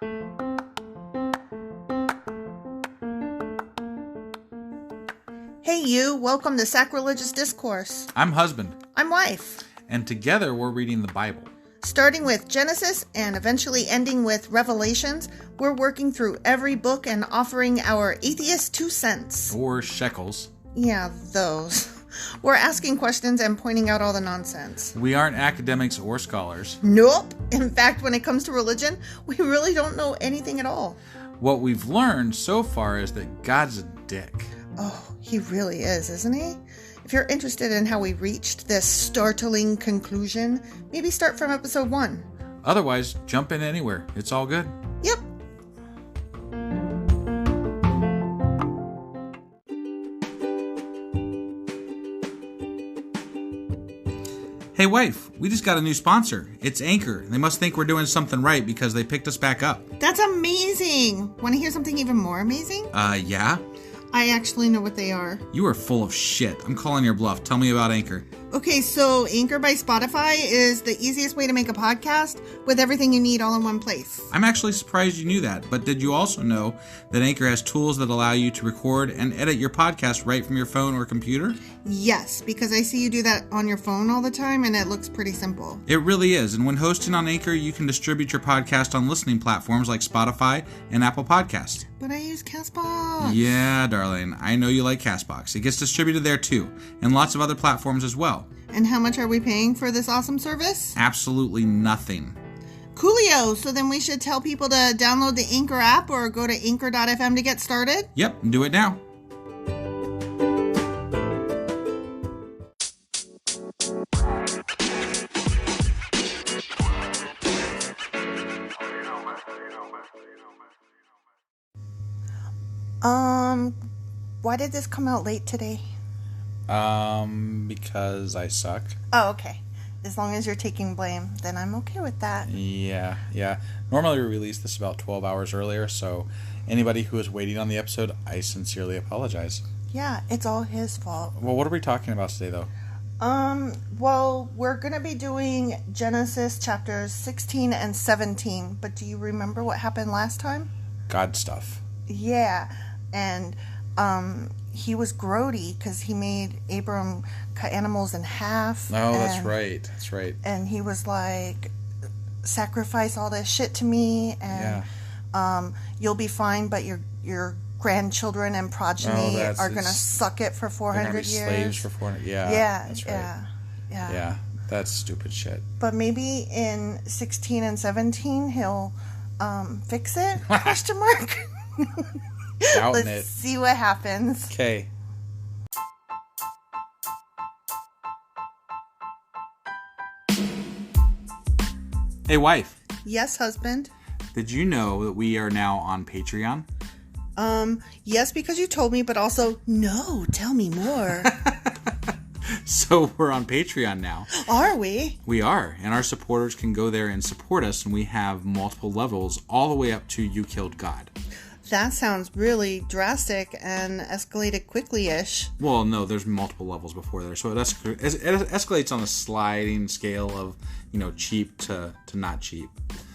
Hey you, welcome to Sacrilegious Discourse. I'm husband. I'm wife. And together we're reading the Bible. Starting with Genesis and eventually ending with Revelations, we're working through every book and offering our atheist 2 cents. Or shekels. Yeah, those. We're asking questions and pointing out all the nonsense. We aren't academics or scholars. Nope. In fact, when it comes to religion, we really don't know anything at all. What we've learned so far is that God's a dick. Oh, he really is, isn't he? If you're interested in how we reached this startling conclusion, maybe start from episode 1. Otherwise, jump in anywhere. It's all good. Yep. Hey wife, we just got a new sponsor. It's Anchor. They must think we're doing something right because they picked us back up. That's amazing. Want to hear something even more amazing? Yeah? I actually know what they are. You are full of shit. I'm calling your bluff. Tell me about Anchor. Okay, so Anchor by Spotify is the easiest way to make a podcast with everything you need all in one place. I'm actually surprised you knew that, but did you also know that Anchor has tools that allow you to record and edit your podcast right from your phone or computer? Yes, because I see you do that on your phone all the time and it looks pretty simple. It really is, and when hosting on Anchor, you can distribute your podcast on listening platforms like Spotify and Apple Podcasts. But I use CastBox. Yeah, darling, I know you like CastBox. It gets distributed there too, and lots of other platforms as well. And how much are we paying for this awesome service? Absolutely nothing. Coolio! So then we should tell people to download the Anchor app or go to anchor.fm to get started? Yep, do it now. Why did this come out late today? Because I suck. Oh, okay. As long as you're taking blame, then I'm okay with that. Yeah. Normally we release this about 12 hours earlier, so anybody who is waiting on the episode, I sincerely apologize. Yeah, it's all his fault. Well, what are we talking about today, though? Well, we're going to be doing Genesis chapters 16 and 17, but do you remember what happened last time? God stuff. Yeah, and, he was grody because he made Abram cut animals in half. Oh, that's right. And he was like, sacrifice all this shit to me, and you'll be fine, but your grandchildren and progeny are going to suck it for 400 years. Slaves for 400. Yeah, that's right. Yeah, that's stupid shit. But maybe in 16 and 17 he'll fix it? Question mark. Let's see what happens. Okay. Hey, wife. Yes, husband. Did you know that we are now on Patreon? Yes, because you told me, but also, no, tell me more. So we're on Patreon now. Are we? We are, and our supporters can go there and support us, and we have multiple levels all the way up to You Killed God. That sounds really drastic and escalated quickly-ish. Well, no, there's multiple levels before there. So it escalates on a sliding scale of, cheap to not cheap.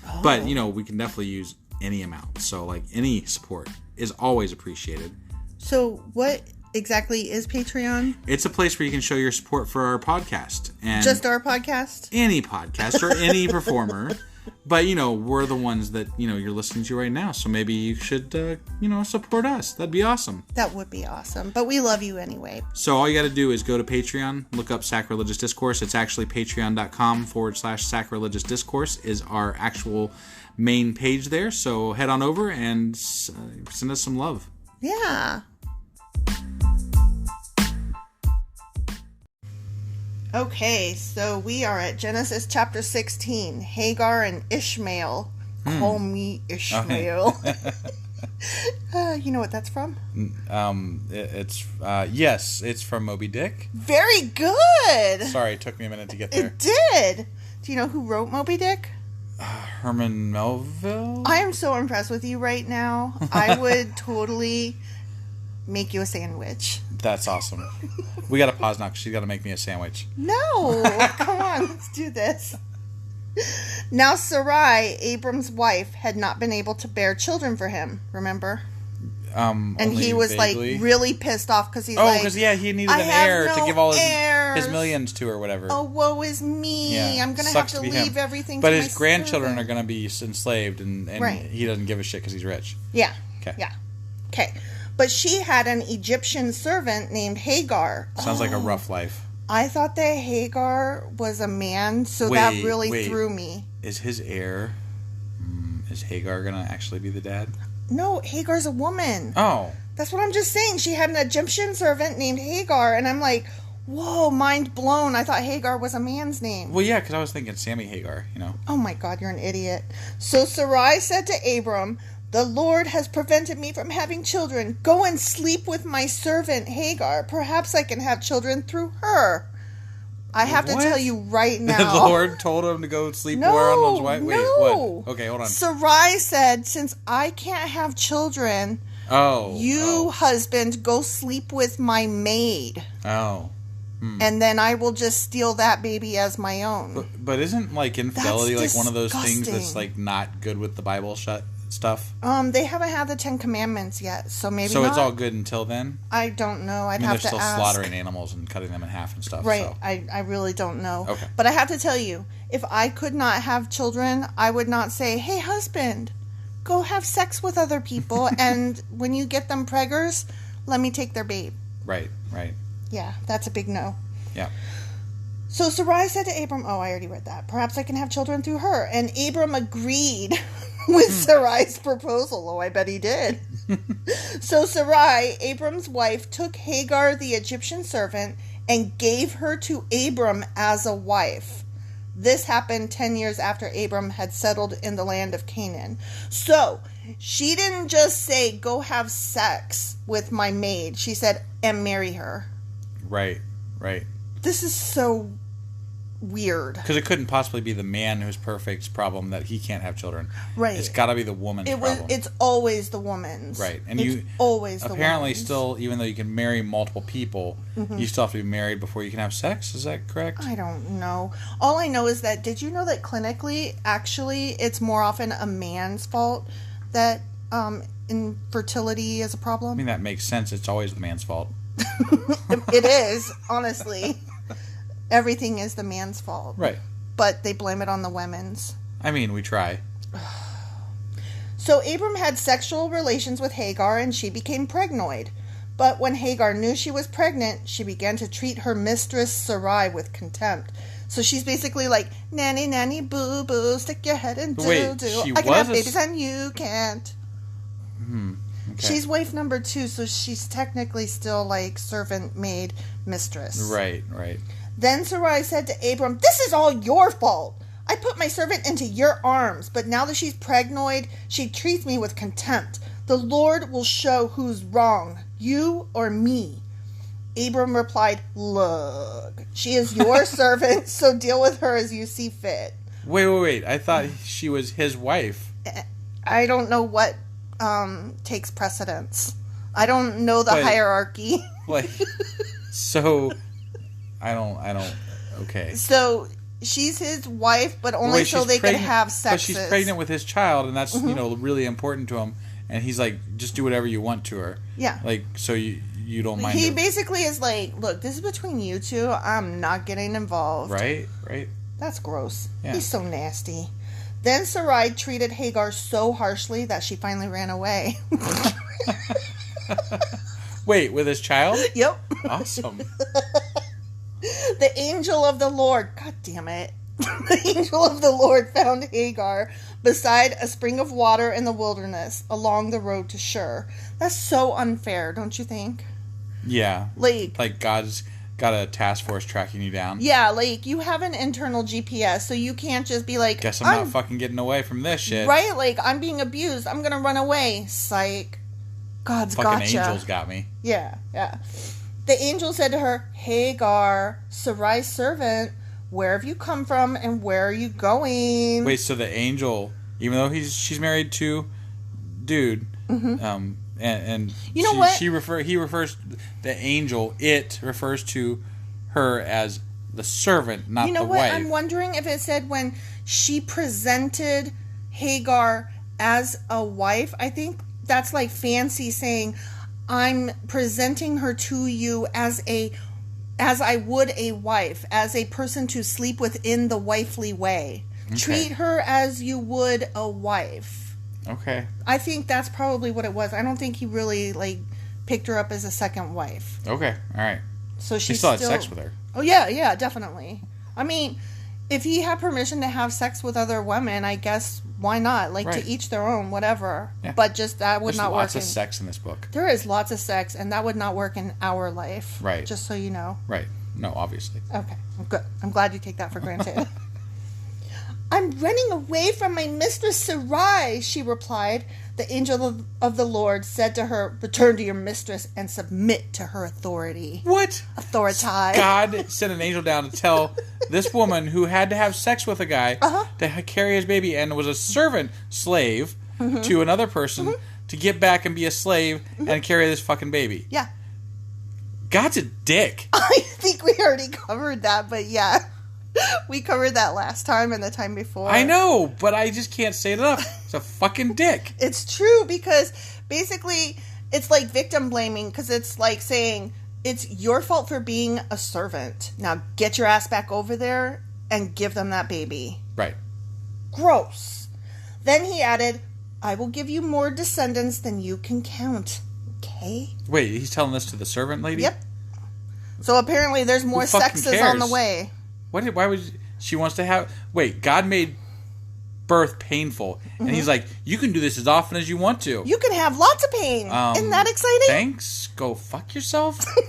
Oh. But, we can definitely use any amount. So, any support is always appreciated. So what exactly is Patreon? It's a place where you can show your support for our podcast. And just our podcast? Any podcast or any performer. But, we're the ones that, you're listening to right now. So maybe you should, support us. That'd be awesome. That would be awesome. But we love you anyway. So all you got to do is go to Patreon, look up Sacrilegious Discourse. It's actually patreon.com/sacrilegious discourse is our actual main page there. So head on over and send us some love. Yeah. Okay, so we are at Genesis chapter 16, Hagar and Ishmael. Call me Ishmael. You know what that's from? It's from Moby Dick. Very good! Sorry, it took me a minute to get there. It did! Do you know who wrote Moby Dick? Herman Melville? I am so impressed with you right now. I would totally make you a sandwich. That's awesome. We gotta pause now because she's gotta make me a sandwich. No! Come on, let's do this. Now Sarai, Abram's wife, had not been able to bear children for him, remember? And he was vaguely. Like really pissed off because he's like, because he needed an heir to give all his millions to or whatever. Oh, woe is me! Yeah. I'm gonna have to leave everything. But to his grandchildren are gonna be enslaved, and right. He doesn't give a shit because he's rich. Yeah. Okay. Yeah. Okay. But she had an Egyptian servant named Hagar. Sounds like a rough life. I thought that Hagar was a man, so that really threw me. Is his heir? Is Hagar gonna actually be the dad? No, Hagar's a woman. Oh. That's what I'm just saying. She had an Egyptian servant named Hagar, and I'm like, whoa, mind blown. I thought Hagar was a man's name. Well, yeah, because I was thinking Sammy Hagar, Oh my God, you're an idiot. So Sarai said to Abram, the Lord has prevented me from having children. Go and sleep with my servant Hagar. Perhaps I can have children through her. I have to tell you right now. The Lord told him to go sleep with Aaron's wife? Wait, what? Okay, hold on. Sarai said, since I can't have children, husband, go sleep with my maid. Oh. And then I will just steal that baby as my own. But isn't infidelity one of those things that's not good with the Bible stuff? They haven't had the 10 Commandments yet, so maybe So not. it's all good until then? I don't know. I'd have to ask. They're still slaughtering animals and cutting them in half and stuff. Right. So. I really don't know. Okay. But I have to tell you, if I could not have children, I would not say, hey, husband, go have sex with other people, and when you get them preggers, let me take their babe. Right. Yeah, that's a big no. Yeah. So Sarai said to Abram, I already read that. Perhaps I can have children through her. And Abram agreed with Sarai's proposal. Oh, I bet he did. So Sarai, Abram's wife, took Hagar, the Egyptian servant, and gave her to Abram as a wife. This happened 10 years after Abram had settled in the land of Canaan. So she didn't just say, go have sex with my maid. She said, and marry her. Right. This is so weird. Because it couldn't possibly be the man who's perfect's problem that he can't have children. Right. It's got to be the woman's problem. It's always the woman's. Right. And it's always the woman's. Apparently still, even though you can marry multiple people, you still have to be married before you can have sex. Is that correct? I don't know. All I know is that, did you know that clinically, actually, it's more often a man's fault that infertility is a problem? I mean, that makes sense. It's always the man's fault. It is, honestly. Everything is the man's fault. Right. But they blame it on the women's. I mean, we try. So Abram had sexual relations with Hagar and she became pregnant. But when Hagar knew she was pregnant, she began to treat her mistress Sarai with contempt. So she's basically like, nanny, nanny, boo, boo, stick your head in doo-doo. I can have babies and you can't. Okay. She's wife number 2, so she's technically still servant, maid, mistress. Right. Then Sarai said to Abram, this is all your fault. I put my servant into your arms, but now that she's pregnant, she treats me with contempt. The Lord will show who's wrong, you or me. Abram replied, look, she is your servant, so deal with her as you see fit. Wait. I thought she was his wife. I don't know what takes precedence. I don't know the hierarchy. So I don't okay. So she's his wife, but only so they can have sex. But she's pregnant with his child, and that's really important to him. And he's like, just do whatever you want to her. Yeah. So you don't mind. He basically is like, look, this is between you two. I'm not getting involved. Right. That's gross. Yeah. He's so nasty. Then Sarai treated Hagar so harshly that she finally ran away. Wait, with his child? Yep. Awesome. The angel of the Lord, God damn it. The angel of the Lord found Hagar beside a spring of water in the wilderness along the road to Shur. That's so unfair, don't you think? Yeah. Like God's got a task force tracking you down. Yeah, you have an internal GPS, so you can't just be like, guess I'm not fucking getting away from this shit. Right? I'm being abused. I'm gonna run away. Psych. God's fucking gotcha. Angels got me. Yeah. The angel said to her, Hagar, Sarai's servant, where have you come from and where are you going? Wait, so the angel, even though she's married to dude, and you know what? He refers the angel. It refers to her as the servant, not the wife. You know what? I'm wondering if it said when she presented Hagar as a wife. I think that's like fancy saying, I'm presenting her to you as I would a wife, as a person to sleep within the wifely way. Okay. Treat her as you would a wife. Okay. I think that's probably what it was. I don't think he really like picked her up as a second wife. Okay. All right. So she still had sex with her. Oh yeah, definitely. I mean, if he had permission to have sex with other women, I guess why not? Like, right. To each their own, whatever. Yeah. But just that would not work. There's lots of sex in this book. There is lots of sex, and that would not work in our life. Right. Just so you know. Right. No, obviously. Okay. Good. I'm glad you take that for granted. I'm running away from my mistress Sarai, she replied. The angel of the Lord said to her, return to your mistress and submit to her authority. What? Authority. God sent an angel down to tell this woman who had to have sex with a guy to carry his baby and was a servant slave to another person to get back and be a slave and carry this fucking baby. Yeah. God's a dick. I think we already covered that, but yeah. We covered that last time and the time before. I know, but I just can't say it enough. It's a fucking dick. It's true, because basically it's like victim blaming, because it's like saying it's your fault for being a servant. Now get your ass back over there and give them that baby. Right. Gross. Then he added, I will give you more descendants than you can count. Okay? Wait, he's telling this to the servant lady? Yep. So apparently there's more sexes on the way. Why would she wants to have... Wait, God made birth painful. And he's like, you can do this as often as you want to. You can have lots of pain. Isn't that exciting? Thanks. Go fuck yourself. And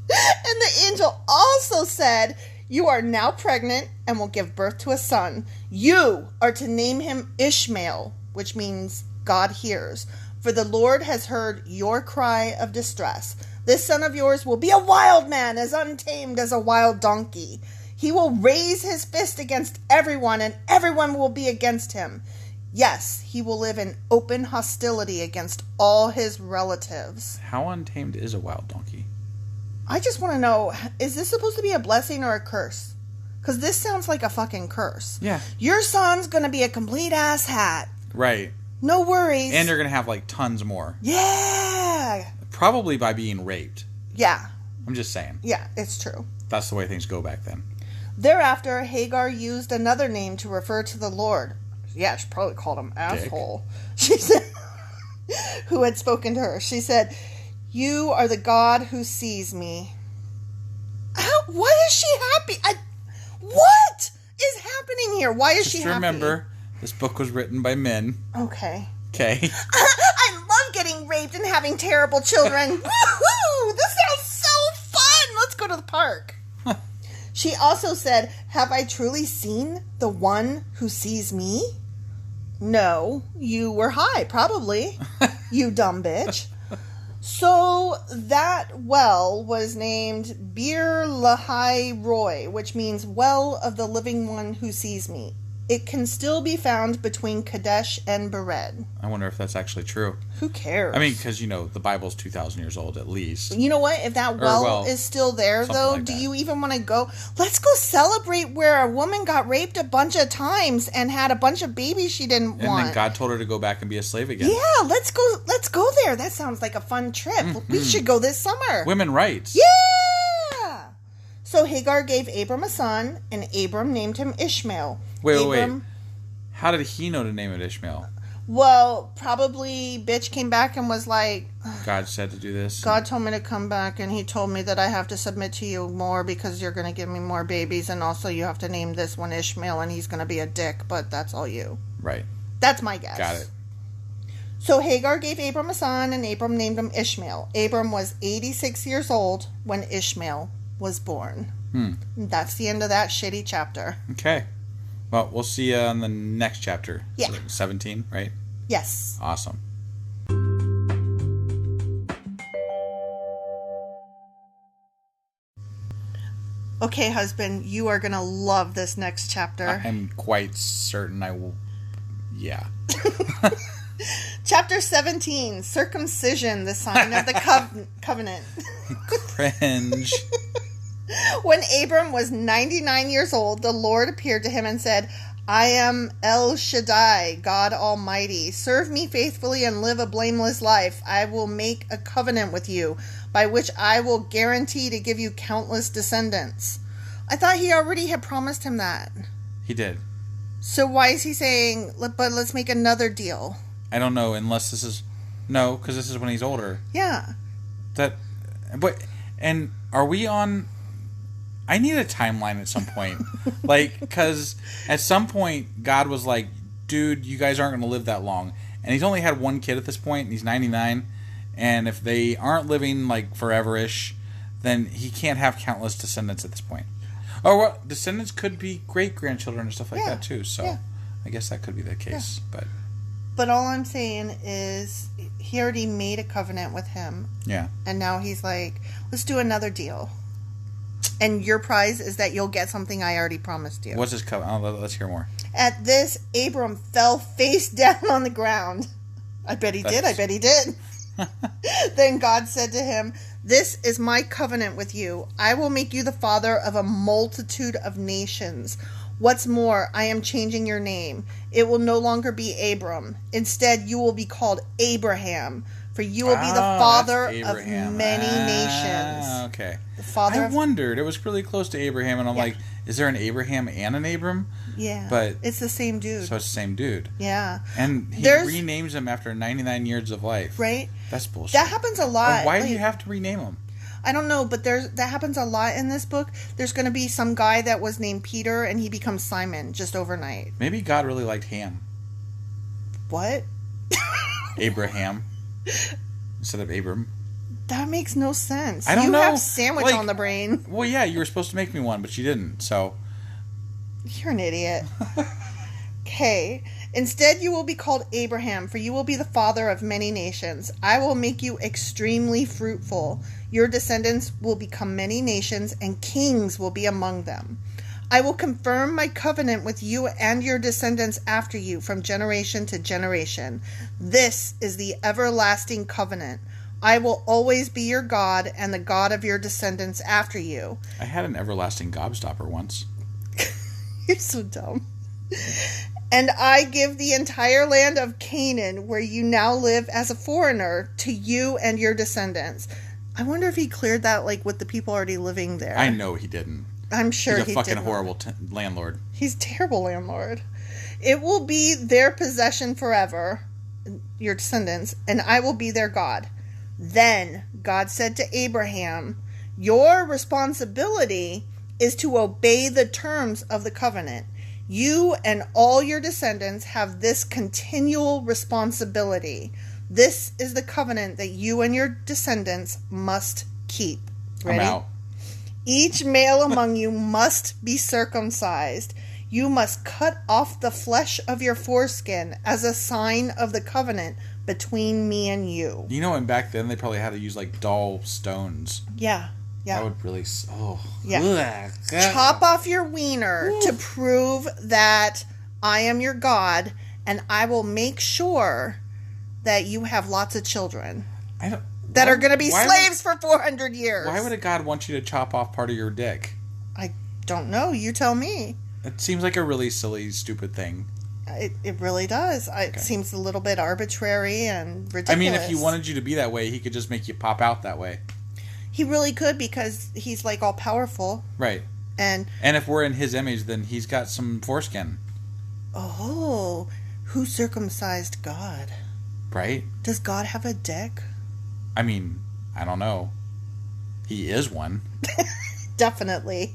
the angel also said, you are now pregnant and will give birth to a son. You are to name him Ishmael, which means God hears. For the Lord has heard your cry of distress. This son of yours will be a wild man, as untamed as a wild donkey. He will raise his fist against everyone, and everyone will be against him. Yes, he will live in open hostility against all his relatives. How untamed is a wild donkey? I just want to know, is this supposed to be a blessing or a curse? Because this sounds like a fucking curse. Yeah. Your son's going to be a complete ass hat. Right. No worries. And you're going to have, like, tons more. Yeah. Probably by being raped. Yeah. I'm just saying. Yeah, it's true. That's the way things go back then. Thereafter, Hagar used another name to refer to the Lord. Yeah, she probably called him asshole. She said, who had spoken to her. She said, you are the God who sees me. Why is she happy? What is happening here? Why is she happy? Just remember, this book was written by men. Okay. Okay. I love getting raped and having terrible children. Woohoo! This sounds so fun. Let's go to the park. She also said, have I truly seen the one who sees me? No, you were high, probably. You dumb bitch. So that well was named Bir Lahai Roy, which means well of the living one who sees me. It can still be found between Kadesh and Bered. I wonder if that's actually true. Who cares? I mean, because, the Bible's 2,000 years old at least. You know what? If that well is still there, though, like do you even want to go? Let's go celebrate where a woman got raped a bunch of times and had a bunch of babies she didn't want. And then God told her to go back and be a slave again. Yeah, let's go there. That sounds like a fun trip. Mm-hmm. We should go this summer. Women rights. Yeah! So Hagar gave Abram a son, and Abram named him Ishmael. Wait. How did he know to name it Ishmael? Well, probably bitch came back and was like... God said to do this? God told me to come back, and he told me that I have to submit to you more because you're going to give me more babies, and also you have to name this one Ishmael, and he's going to be a dick, but that's all you. Right. That's my guess. Got it. So Hagar gave Abram a son, and Abram named him Ishmael. Abram was 86 years old when Ishmael was born. That's the end of that shitty chapter. Okay. Well, we'll see you on the next chapter. Yeah. 17, right? Yes. Awesome. Okay, husband, you are going to love this next chapter. I'm quite certain I will. Yeah. Chapter 17, Circumcision the Sign of the Covenant. Cringe. When Abram was 99 years old, the Lord appeared to him and said, I am El Shaddai, God Almighty. Serve me faithfully and live a blameless life. I will make a covenant with you, by which I will guarantee to give you countless descendants. I thought he already had promised him that. He did. So why is he saying, but let's make another deal? I don't know, unless this is... No, because this is when he's older. Yeah. And are we on... I need a timeline at some point. Because at some point, God was like, dude, you guys aren't going to live that long. And he's only had one kid at this point, and he's 99. And if they aren't living, forever-ish, then he can't have countless descendants at this point. Or what? Descendants could be great-grandchildren and stuff like that, too. So I guess that could be the case. Yeah. But all I'm saying is he already made a covenant with him. Yeah. And now he's like, let's do another deal. And your prize is that you'll get something I already promised you. What's his covenant? Oh, let's hear more. At this, Abram fell face down on the ground. I bet he did. Then God said to him, this is my covenant with you. I will make you the father of a multitude of nations. What's more, I am changing your name. It will no longer be Abram. Instead, you will be called Abraham, for you will be the father of many nations. Okay. The father. I wondered. It was really close to Abraham, and I'm like, is there an Abraham and an Abram? Yeah. But it's the same dude. So it's the same dude. Yeah. And he renames him after 99 years of life. Right. That's bullshit. That happens a lot. Why do you have to rename him? I don't know, but that happens a lot in this book. There's going to be some guy that was named Peter, and he becomes Simon just overnight. Maybe God really liked Ham. What? Abraham. Instead of Abram. That makes no sense. I don't know. You have sandwich on the brain. Well, yeah, you were supposed to make me one, but you didn't, so... You're an idiot. Okay. Instead, you will be called Abraham, for you will be the father of many nations. I will make you extremely fruitful. Your descendants will become many nations, and kings will be among them. I will confirm my covenant with you and your descendants after you from generation to generation. This is the everlasting covenant. I will always be your God and the God of your descendants after you. I had an everlasting gobstopper once. You're so dumb. And I give the entire land of Canaan, where you now live as a foreigner, to you and your descendants. I wonder if he cleared that with the people already living there. I know he didn't. I'm sure he did. He's a fucking horrible landlord. He's a terrible landlord. It will be their possession forever, your descendants, and I will be their God. Then God said to Abraham, your responsibility is to obey the terms of the covenant. You and all your descendants have this continual responsibility. This is the covenant that you and your descendants must keep. Ready? I'm out. Each male among you must be circumcised. You must cut off the flesh of your foreskin as a sign of the covenant between me and you. You know, and back then they probably had to use dull stones. Yeah. Yeah. That would really... Oh. Yeah. Chop off your wiener to prove that I am your God, and I will make sure that you have lots of children that are going to be slaves for 400 years. Why would a God want you to chop off part of your dick? I don't know. You tell me. It seems like a really silly, stupid thing. It really does. It seems a little bit arbitrary and ridiculous. I mean, if he wanted you to be that way, he could just make you pop out that way. He really could, because he's all powerful. Right. And if we're in his image, then he's got some foreskin. Oh, who circumcised God? Right. Does God have a dick? I mean, I don't know. He is one. Definitely.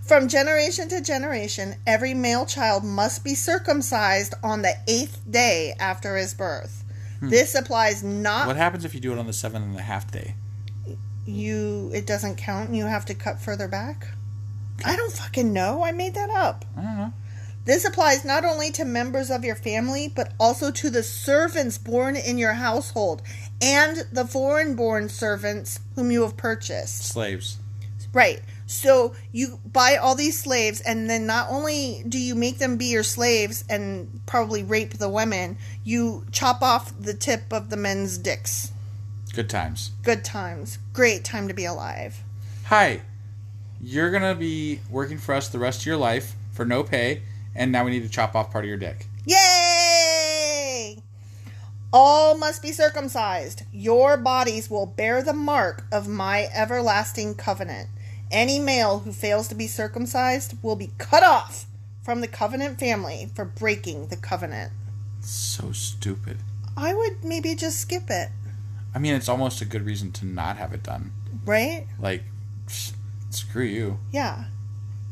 From generation to generation, every male child must be circumcised on the 8th day after his birth. This applies not... What happens if you do it on the 7.5 day? It doesn't count and you have to cut further back? I don't fucking know. I made that up. I don't know. This applies not only to members of your family, but also to the servants born in your household and the foreign-born servants whom you have purchased. Slaves. Right. So you buy all these slaves, and then not only do you make them be your slaves and probably rape the women, you chop off the tip of the men's dicks. Good times. Good times. Great time to be alive. Hi. you're going to be working for us the rest of your life for no pay, and now we need to chop off part of your dick. Yay! All must be circumcised. Your bodies will bear the mark of my everlasting covenant. Any male who fails to be circumcised will be cut off from the covenant family for breaking the covenant. So stupid. I would maybe just skip it. I mean, it's almost a good reason to not have it done. Right? Like, screw you. Yeah.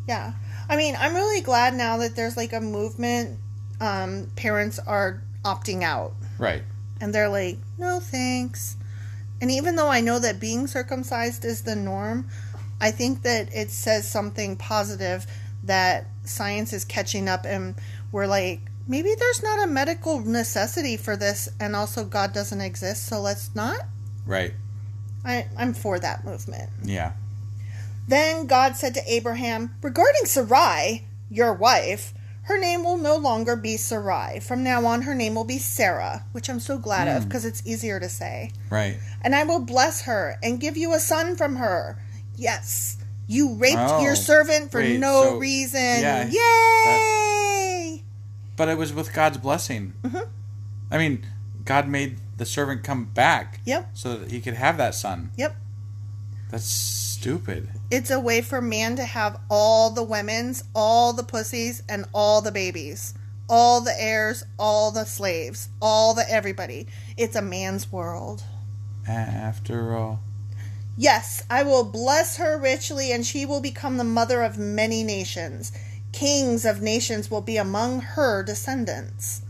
Yeah. I mean, I'm really glad now that there's like a movement. Parents are opting out. Right. And they're like, no thanks. And even though I know that being circumcised is the norm, I think that it says something positive that science is catching up and we're like, maybe there's not a medical necessity for this, and also God doesn't exist, so let's not. Right. I'm for that movement. Yeah. Then God said to Abraham, regarding Sarai, your wife, her name will no longer be Sarai. From now on, her name will be Sarah, which I'm so glad of because it's easier to say. Right. And I will bless her and give you a son from her. Yes, you raped your servant for no reason. Yeah, yay! But it was with God's blessing. Mm-hmm. I mean, God made the servant come back. Yep. So that he could have that son. Yep. That's stupid. It's a way for man to have all the women's, all the pussies, and all the babies. All the heirs, all the slaves, all the everybody. It's a man's world. After all. Yes, I will bless her richly, and she will become the mother of many nations. Kings of nations will be among her descendants.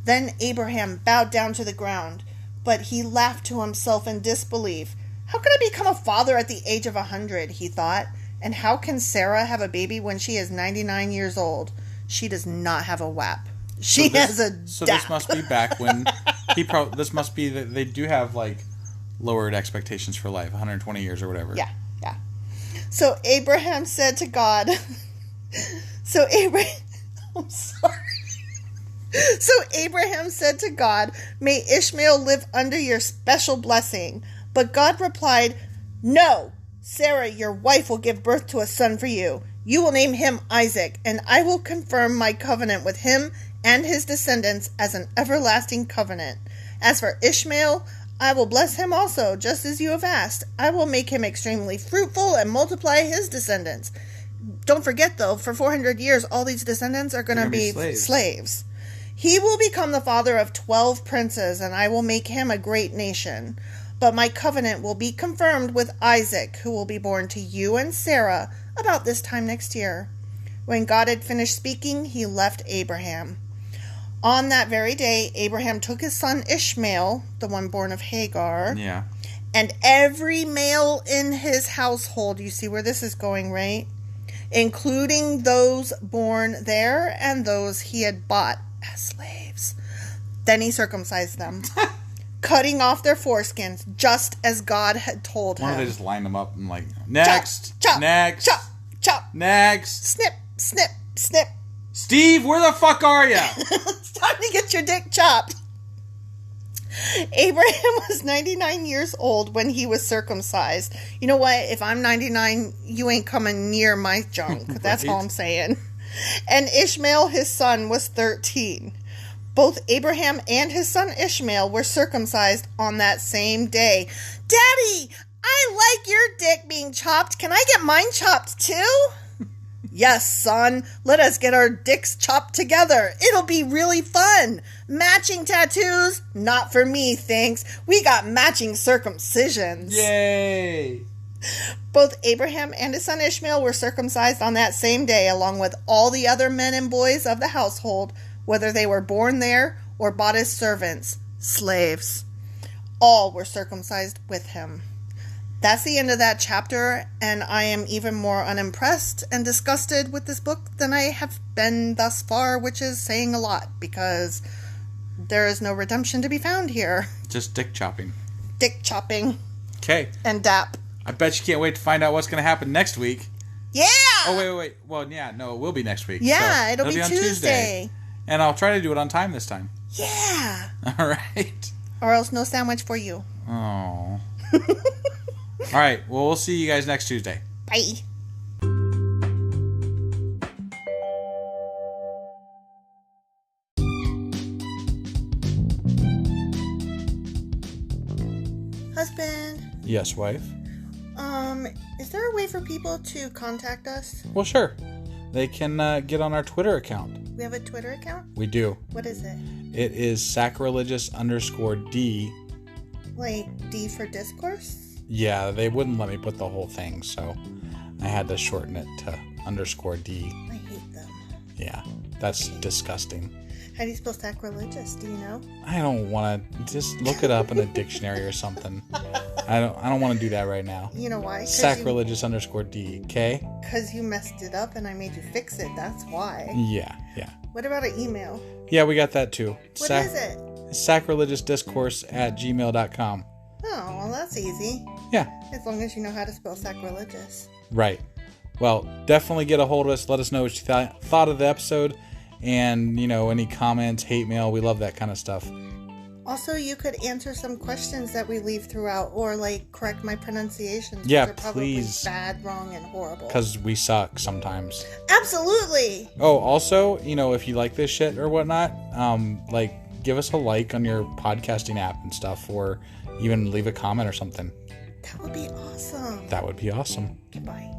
Then Abraham bowed down to the ground, but he laughed to himself in disbelief. How can I become a father at the age of 100, he thought, and how can Sarah have a baby when she is 99 years old? She does not have a WAP. She has a DAP. So this must be back when this must be that they do have like lowered expectations for life, 120 years or whatever. Yeah. So Abraham said to God, I'm sorry. So Abraham said to God, may Ishmael live under your special blessing. But God replied, no, Sarah, your wife, will give birth to a son for you. You will name him Isaac, and I will confirm my covenant with him and his descendants as an everlasting covenant. As for Ishmael, I will bless him also, just as you have asked. I will make him extremely fruitful and multiply his descendants. Don't forget, though, for 400 years, all these descendants are going to be slaves. He will become the father of 12 princes, and I will make him a great nation. But my covenant will be confirmed with Isaac, who will be born to you and Sarah about this time next year. When God had finished speaking, he left Abraham. On that very day, Abraham took his son Ishmael, the one born of Hagar, and every male in his household, you see where this is going, right? Including those born there and those he had bought as slaves. Then he circumcised them. Cutting off their foreskins, just as God had told him. Why don't they just line them up and like, next, chop, next, chop, chop, next, snip, snip, snip. Steve, where the fuck are ya? It's time to get your dick chopped. Abraham was 99 years old when he was circumcised. You know what? If I'm 99, you ain't coming near my junk. That's all I'm saying. And Ishmael, his son, was 13. Both Abraham and his son Ishmael were circumcised on that same day. Daddy, I like your dick being chopped. Can I get mine chopped too? Yes, son. Let us get our dicks chopped together. It'll be really fun. Matching tattoos? Not for me, thanks. We got matching circumcisions. Yay! Both Abraham and his son Ishmael were circumcised on that same day, along with all the other men and boys of the household, whether they were born there or bought as servants, slaves. All were circumcised with him. That's the end of that chapter, and I am even more unimpressed and disgusted with this book than I have been thus far, which is saying a lot, because there is no redemption to be found here. Just dick chopping. Dick chopping. Okay. And DAP. I bet you can't wait to find out what's going to happen next week. Yeah! Oh, wait. Well, yeah, no, it will be next week. Yeah, so it'll be on Tuesday. And I'll try to do it on time this time. Yeah. All right. Or else no sandwich for you. Oh. All right. Well, we'll see you guys next Tuesday. Bye. Husband. Yes, wife. Is there a way for people to contact us? Well, sure. They can get on our Twitter account. We have a Twitter account? We do. What is it? It is sacrilegious_D. Like D for discourse? Yeah, they wouldn't let me put the whole thing, so I had to shorten it to _D. I hate them. Yeah, that's disgusting. How do you spell sacrilegious? Do you know? I don't want to. Just look it up in a dictionary or something. I don't want to do that right now. You know why? Sacrilegious_D. Okay? Because you messed it up and I made you fix it. That's why. Yeah. What about an email? Yeah, we got that too. What is it? sacrilegiousdiscourse@gmail.com. Oh, well, that's easy. Yeah. As long as you know how to spell sacrilegious. Right. Well, definitely get a hold of us. Let us know what you thought of the episode. And, any comments, hate mail. We love that kind of stuff. Also, you could answer some questions that we leave throughout or, correct my pronunciations. Yeah, which are probably please. Bad, wrong, and horrible. Because we suck sometimes. Absolutely! Oh, also, if you like this shit or whatnot, give us a like on your podcasting app and stuff, or even leave a comment or something. That would be awesome. That would be awesome. Goodbye.